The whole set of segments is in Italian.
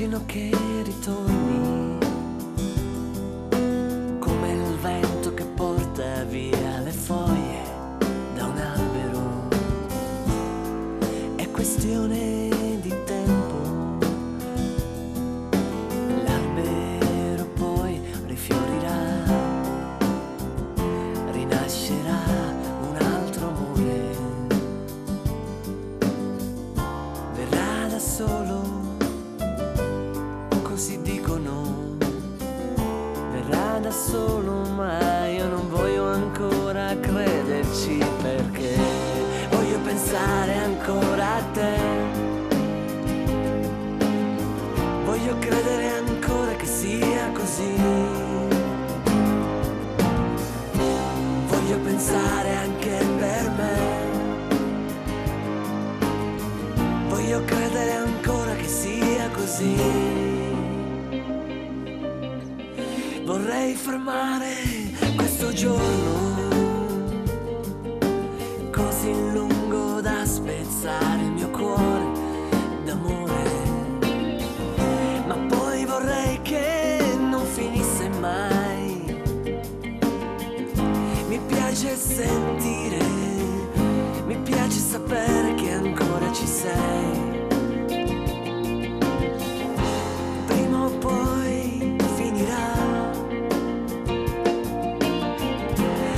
immagino che ritorni come il vento che porta via le foglie da un albero. È questione di tempo, l'albero poi rifiorirà, rinascerà un altro amore, verrà da solo. Così dicono, verrà da solo, ma io non voglio ancora crederci, perché voglio pensare ancora a te. Voglio credere ancora che sia così. Voglio pensare anche per me. Voglio credere ancora che sia così. Vorrei fermare questo giorno così lungo da spezzare il mio cuore d'amore, ma poi vorrei che non finisse mai. Mi piace sentire, mi piace sapere che ancora ci sei. Prima o poi finirà,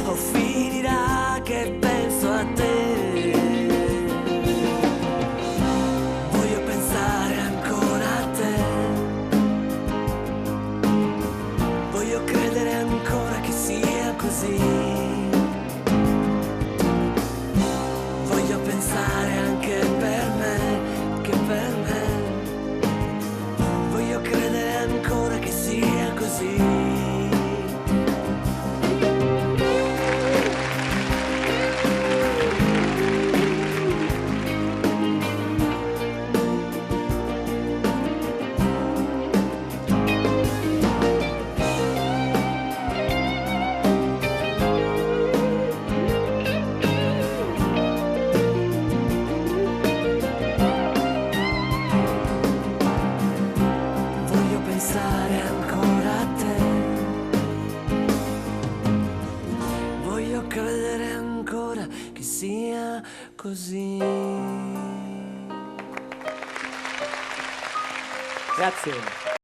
o finirà che penso a te. Voglio pensare ancora a te. Voglio credere ancora che sia così. Voglio pensare anche per me, che per me. Voglio credere ancora che sia così. Pensare ancora a te. Voglio credere ancora che sia così. Grazie.